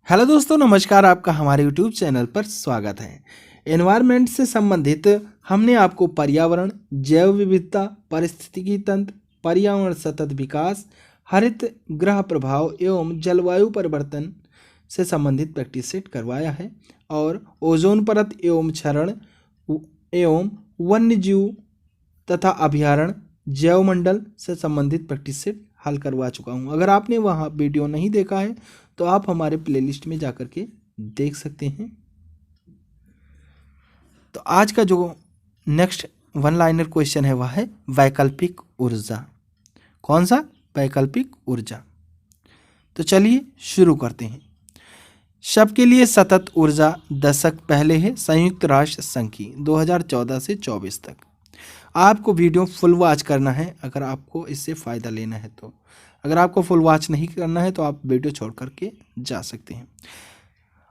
Hello दोस्तों, नमस्कार। आपका हमारे यूट्यूब चैनल पर स्वागत है। एनवायरनमेंट से संबंधित हमने आपको पर्यावरण, जैव विविधता, पारिस्थितिकी तंत्र, पर्यावरण सतत विकास, हरित गृह प्रभाव एवं जलवायु परिवर्तन से संबंधित प्रैक्टिस सेट करवाया है और ओजोन परत एवं क्षरण एवं वन्य जीव तथा अभयारण्य जैवमंडल से संबंधित प्रैक्टिस सेट हल करवा चुका हूँ। अगर आपने वहाँ वीडियो नहीं देखा है तो आप हमारे प्लेलिस्ट में जाकर के देख सकते हैं। तो आज का जो नेक्स्ट वन लाइनर क्वेश्चन है वह है वैकल्पिक ऊर्जा। कौन सा? वैकल्पिक ऊर्जा। तो चलिए शुरू करते हैं। सबके लिए सतत ऊर्जा दशक पहले है संयुक्त राष्ट्र संघ की 2014 से 24 तक। आपको वीडियो फुल वॉच करना है अगर आपको इससे फ़ायदा लेना है तो। अगर आपको फुल वॉच नहीं करना है तो आप वीडियो छोड़ करके जा सकते हैं।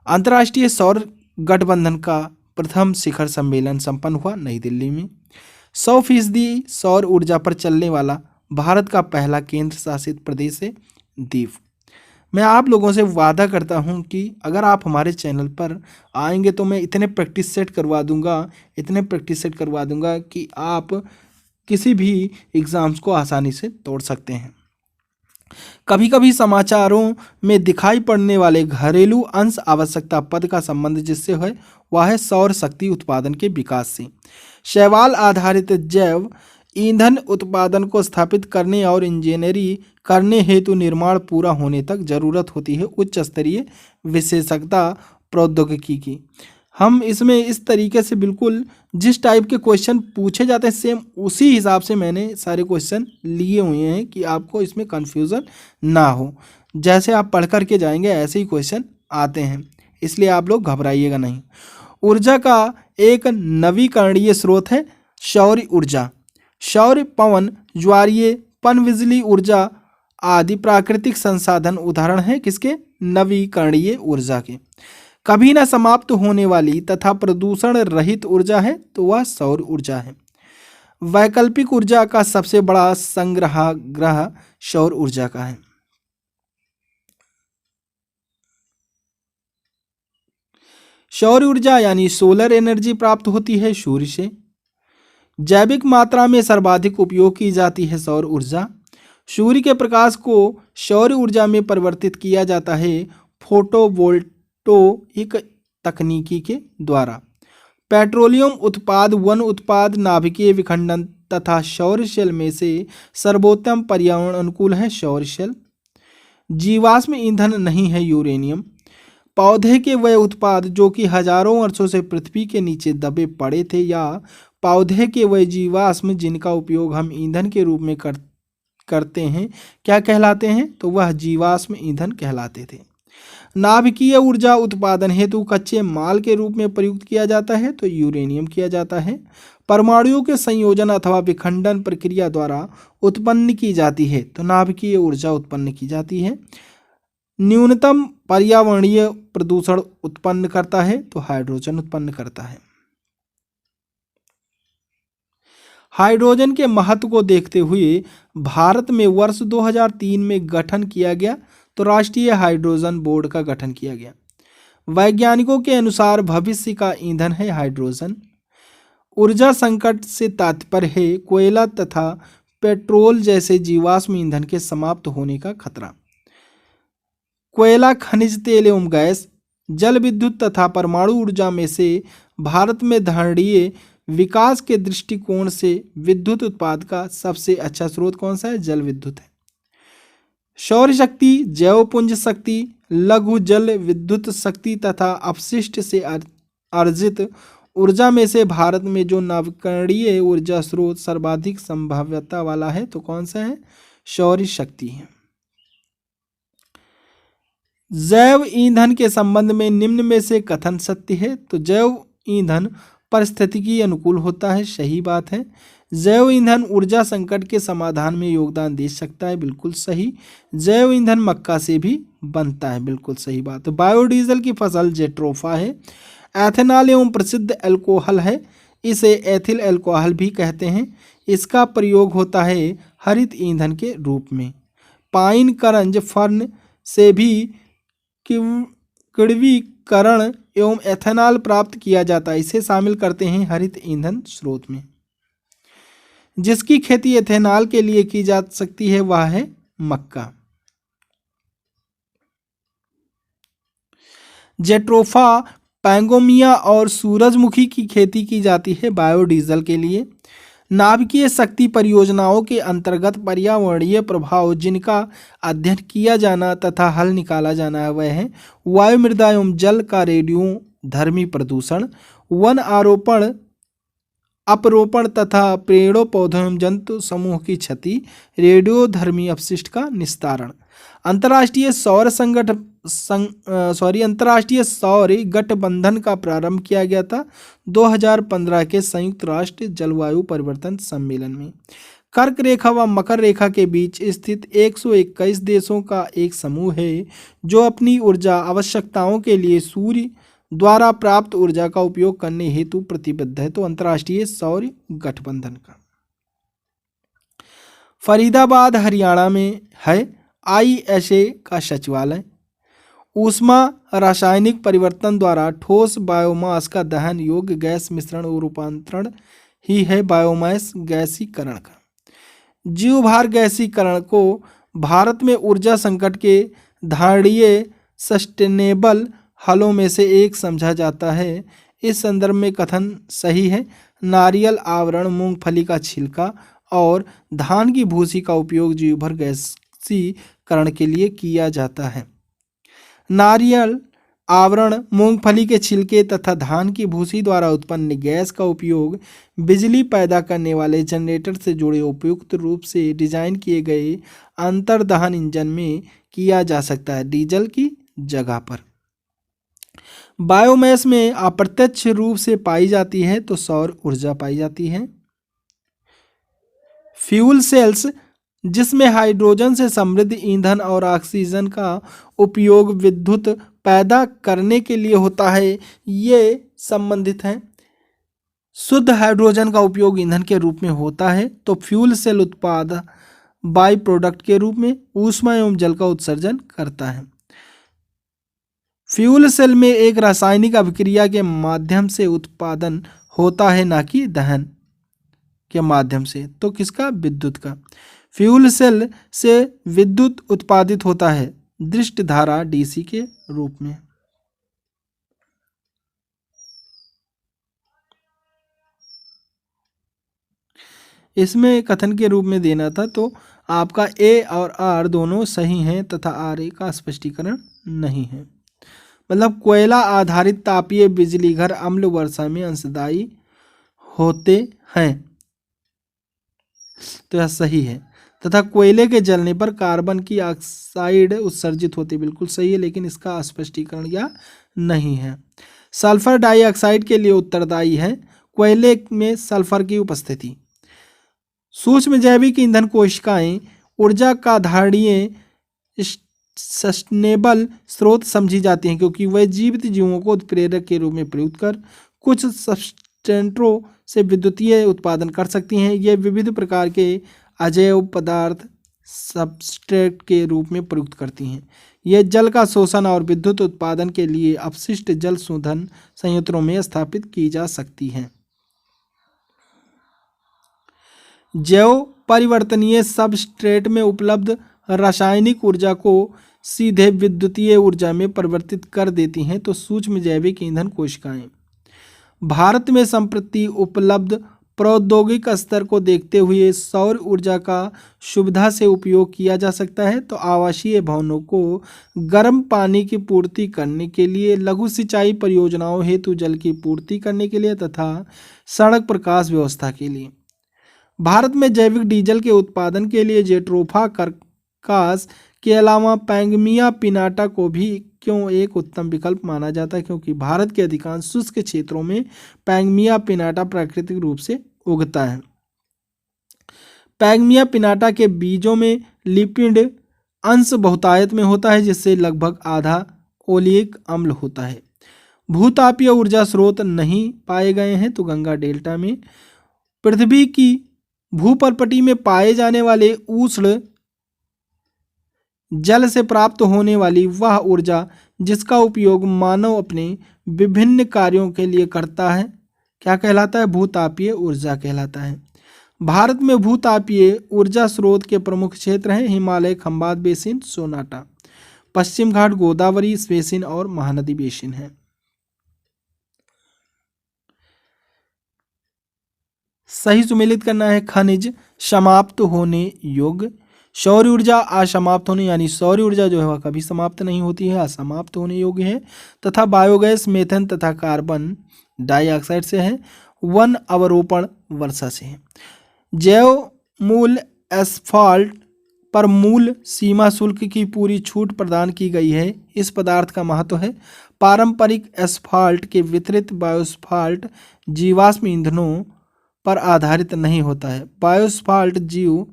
अंतर्राष्ट्रीय सौर गठबंधन का प्रथम शिखर सम्मेलन संपन्न हुआ नई दिल्ली में। 100% सौर ऊर्जा पर चलने वाला भारत का पहला केंद्र शासित प्रदेश है दीव। मैं आप लोगों से वादा करता हूं कि अगर आप हमारे चैनल पर आएंगे तो मैं इतने प्रैक्टिस सेट करवा दूंगा कि आप किसी भी एग्ज़ाम्स को आसानी से तोड़ सकते हैं। कभी कभी समाचारों में दिखाई पड़ने वाले घरेलू अंश आवश्यकता पद का संबंध जिससे है वह है सौर शक्ति उत्पादन के विकास से। शैवाल आधारित जैव ईंधन उत्पादन को स्थापित करने और इंजीनियरिंग करने हेतु निर्माण पूरा होने तक जरूरत होती है उच्च स्तरीय विशेषज्ञता प्रौद्योगिकी की। हम इसमें इस तरीके से बिल्कुल जिस टाइप के क्वेश्चन पूछे जाते हैं सेम उसी हिसाब से मैंने सारे क्वेश्चन लिए हुए हैं कि आपको इसमें कन्फ्यूज़न ना हो। जैसे आप पढ़ कर के जाएंगे ऐसे ही क्वेश्चन आते हैं, इसलिए आप लोग घबराइएगा नहीं। ऊर्जा का एक नवीकरणीय स्रोत है सौर ऊर्जा। सौर, पवन, ज्वारीय, पनबिजली ऊर्जा आदि प्राकृतिक संसाधन उदाहरण हैं किसके? नवीकरणीय ऊर्जा के। कभी न समाप्त होने वाली तथा प्रदूषण रहित ऊर्जा है तो वह सौर ऊर्जा है। वैकल्पिक ऊर्जा का सबसे बड़ा संग्रह सौर ऊर्जा का है। सौर ऊर्जा यानी सोलर एनर्जी प्राप्त होती है सूर्य से। जैविक मात्रा में सर्वाधिक उपयोग की जाती है सौर ऊर्जा। सूर्य के प्रकाश को सौर ऊर्जा में परिवर्तित किया जाता है फोटोवोल्टोइक तकनीकी के द्वारा। पेट्रोलियम उत्पाद, वन उत्पाद, नाभिकीय विखंडन तथा सौर सेल में से सर्वोत्तम पर्यावरण अनुकूल है सौर सेल। जीवाश्म ईंधन नहीं है यूरेनियम। पौधे के वह उत्पाद जो कि हजारों वर्षों से पृथ्वी के नीचे दबे पड़े थे या पौधे के वह जीवाश्म जिनका उपयोग हम ईंधन के रूप में करते हैं क्या कहलाते हैं? तो वह जीवाश्म ईंधन कहलाते थे। नाभिकीय ऊर्जा उत्पादन हेतु कच्चे माल के रूप में प्रयुक्त किया जाता है तो यूरेनियम किया जाता है। परमाणुओं के संयोजन अथवा विखंडन प्रक्रिया द्वारा उत्पन्न की जाती है तो नाभिकीय ऊर्जा उत्पन्न की जाती है। न्यूनतम पर्यावरणीय प्रदूषण उत्पन्न करता है तो हाइड्रोजन उत्पन्न करता है। हाइड्रोजन के महत्व को देखते हुए भारत में वर्ष 2003 में गठन किया गया तो राष्ट्रीय हाइड्रोजन बोर्ड का गठन किया गया। वैज्ञानिकों के अनुसार भविष्य का ईंधन है हाइड्रोजन। ऊर्जा संकट से तात्पर्य है कोयला तथा पेट्रोल जैसे जीवाश्म ईंधन के समाप्त होने का खतरा। कोयला, खनिज तेल एवं गैस, जल विद्युत तथा परमाणु ऊर्जा में से भारत में धारणीय विकास के दृष्टिकोण से विद्युत उत्पाद का सबसे अच्छा स्रोत कौन सा है? जल विद्युत है। सौर शक्ति, जैवपुंज शक्ति, लघु जल विद्युत शक्ति तथा अपशिष्ट से अर्जित ऊर्जा में से भारत में जो नवीकरणीय ऊर्जा स्रोत सर्वाधिक संभाव्यता वाला है तो कौन सा है? सौर शक्ति है। जैव ईंधन के संबंध में निम्न में से कथन सत्य है तो जैव ईंधन परिस्थितिकी अनुकूल होता है, सही बात है। जैव ईंधन ऊर्जा संकट के समाधान में योगदान दे सकता है, बिल्कुल सही। जैव ईंधन मक्का से भी बनता है, बिल्कुल सही बात है। बायोडीजल की फसल जेट्रोफा है। एथेनॉल एवं प्रसिद्ध अल्कोहल है, इसे एथिल अल्कोहल भी कहते हैं। इसका प्रयोग होता है हरित ईंधन के रूप में। पाइन करंज फर्न से भी किण्वीकरण एवं एथेनॉल प्राप्त किया जाता है। इसे शामिल करते हैं हरित ईंधन स्रोत में। जिसकी खेती एथेनॉल के लिए की जा सकती है वह है मक्का। जेट्रोफा, पैंगोमिया और सूरजमुखी की खेती की जाती है बायोडीजल के लिए। नाभिकीय शक्ति परियोजनाओं के अंतर्गत पर्यावरणीय प्रभाव जिनका अध्ययन किया जाना तथा हल निकाला जाना है वह है वायु, मृदा एवं जल का रेडियोधर्मी प्रदूषण, वन आरोपण अपरोपण तथा पेड़ों पौधों एवं जंतु समूह की क्षति, रेडियोधर्मी अपशिष्ट का निस्तारण। अंतर्राष्ट्रीय सौर गठबंधन का प्रारंभ किया गया था 2015 के संयुक्त राष्ट्र जलवायु परिवर्तन सम्मेलन में। कर्क रेखा व मकर रेखा के बीच स्थित 121 देशों का एक समूह है जो अपनी ऊर्जा आवश्यकताओं के लिए सूर्य द्वारा प्राप्त ऊर्जा का उपयोग करने हेतु प्रतिबद्ध है। तो अंतर्राष्ट्रीय सौर गठबंधन का फरीदाबाद हरियाणा में है ISA का सचिवालय। ऊष्मा रासायनिक परिवर्तन द्वारा ठोस बायोमास का दहन योग्य गैस मिश्रण और रूपांतरण ही है बायोमास गैसीकरण का। जीवभार गैसीकरण को भारत में ऊर्जा संकट के धारणीय सस्टेनेबल हलों में से एक समझा जाता है। इस संदर्भ में कथन सही है। नारियल आवरण, मूंगफली का छिलका और धान की भूसी का उपयोग जीवभार गैसीकरण के लिए किया जाता है। नारियल आवरण, मूंगफली के छिलके तथा धान की भूसी द्वारा उत्पन्न गैस का उपयोग बिजली पैदा करने वाले जनरेटर से जुड़े उपयुक्त रूप से डिजाइन किए गए अंतर्दहन इंजन में किया जा सकता है डीजल की जगह पर। बायोमास में अप्रत्यक्ष रूप से पाई जाती है तो सौर ऊर्जा पाई जाती है। फ्यूल सेल्स, जिसमें हाइड्रोजन से समृद्ध ईंधन और ऑक्सीजन का उपयोग विद्युत पैदा करने के लिए होता है, ये संबंधित हैं। शुद्ध हाइड्रोजन का उपयोग ईंधन के रूप में होता है तो फ्यूल सेल उत्पाद बाई प्रोडक्ट के रूप में ऊष्मा एवं जल का उत्सर्जन करता है। फ्यूल सेल में एक रासायनिक अभिक्रिया के माध्यम से उत्पादन होता है, ना कि दहन के माध्यम से। तो किसका? विद्युत का। फ्यूल सेल से विद्युत उत्पादित होता है दृष्ट धारा DC के रूप में। इसमें कथन के रूप में देना था तो आपका A और R दोनों सही हैं तथा RA का स्पष्टीकरण नहीं है। मतलब कोयला आधारित तापीय बिजली घर अम्ल वर्षा में अंशदायी होते हैं, तो यह सही है। तथा कोयले के जलने पर कार्बन की ऑक्साइड उत्सर्जित होती, बिल्कुल सही है, लेकिन इसका स्पष्टीकरण यह नहीं है। सल्फर डाइऑक्साइड के लिए उत्तरदायी है कोयले में सल्फर की उपस्थिति। सूक्ष्म जैविक ईंधन कोशिकाएं ऊर्जा का धारणीय सस्टेनेबल स्रोत समझी जाती हैं क्योंकि वह जीवित जीवों को उत्प्रेरक के रूप में प्रयुक्त कर कुछ सब्सटेंटों से विद्युतीय उत्पादन कर सकती हैं। ये विविध प्रकार के अजैव पदार्थ सबस्ट्रेट के रूप में प्रयुक्त करती हैं। ये जल का शोषण और विद्युत उत्पादन के लिए अपशिष्ट जल शोधन संयंत्रों में स्थापित की जा सकती हैं। जैव परिवर्तनीय सबस्ट्रेट में उपलब्ध रासायनिक ऊर्जा को सीधे विद्युतीय ऊर्जा में परिवर्तित कर देती हैं तो सूक्ष्म जैविक ईंधन कोशिकाएं। भारत में संप्रति उपलब्ध प्रौद्योगिक स्तर को देखते हुए सौर ऊर्जा का सुविधा से उपयोग किया जा सकता है। तो आवासीय भवनों को गर्म पानी की पूर्ति करने के लिए, लघु सिंचाई परियोजनाओं हेतु जल की पूर्ति करने के लिए तथा सड़क प्रकाश व्यवस्था के लिए। भारत में जैविक डीजल के उत्पादन के लिए जेट्रोफा कार्कास के अलावा पैंगमिया पिनाटा को भी क्यों एक उत्तम विकल्प माना जाता है, क्योंकि भारत के अधिकांश शुष्क क्षेत्रों में पैंगमिया पिनाटा प्राकृतिक रूप से उगता है। पैंगमिया पिनाटा के बीजों में लिपिड अंश बहुतायत में होता है जिससे लगभग आधा ओलिक अम्ल होता है। भूतापीय ऊर्जा स्रोत नहीं पाए गए हैं तो गंगा डेल्टा में। पृथ्वी की भूपरपटी में पाए जाने वाले उष्ण जल से प्राप्त होने वाली वह ऊर्जा जिसका उपयोग मानव अपने विभिन्न कार्यों के लिए करता है क्या कहलाता है? भूतापीय ऊर्जा कहलाता है। भारत में भूतापीय ऊर्जा स्रोत के प्रमुख क्षेत्र हैं हिमालय, खंबात बेसिन, सोनाटा, पश्चिम घाट, गोदावरी बेसिन और महानदी बेसिन है। सही सुमेलित करना है। खनिज समाप्त होने योग्य, सौर ऊर्जा असमाप्त होने, यानी सौर ऊर्जा जो है वह कभी समाप्त नहीं होती है, असमाप्त होने योग्य है, तथा बायोगैस मेथेन तथा कार्बन डाइऑक्साइड से है। वन अवरोपण वर्षा से है। जैव मूल एस्फाल्ट पर मूल सीमा शुल्क की पूरी छूट प्रदान की गई है। इस पदार्थ का महत्व है। पारंपरिक एस्फाल्ट के वितरित बायोस्फाल्ट जीवाश्म ईंधनों पर आधारित नहीं होता है। बायोस्फाल्ट जीव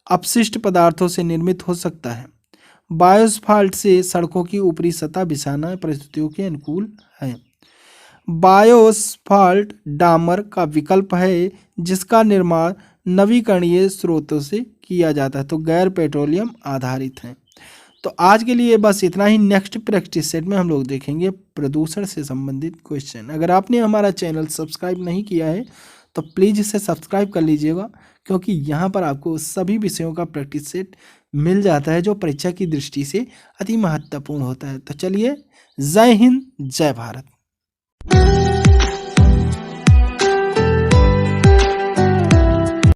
अपशिष्ट पदार्थों से निर्मित हो सकता है। बायोस्फाल्ट से सड़कों की ऊपरी सतह बिछाना परिस्थितियों के अनुकूल है। बायोस्फाल्ट डामर का विकल्प है जिसका निर्माण नवीकरणीय स्रोतों से किया जाता है, तो गैर पेट्रोलियम आधारित है। तो आज के लिए बस इतना ही। नेक्स्ट प्रैक्टिस सेट में हम लोग देखेंगे प्रदूषण से संबंधित क्वेश्चन। अगर आपने हमारा चैनल सब्सक्राइब नहीं किया है तो प्लीज़ इसे सब्सक्राइब कर लीजिएगा, क्योंकि यहाँ पर आपको सभी विषयों का प्रैक्टिस सेट मिल जाता है जो परीक्षा की दृष्टि से अति महत्वपूर्ण होता है। तो चलिए, जय हिंद, जय भारत।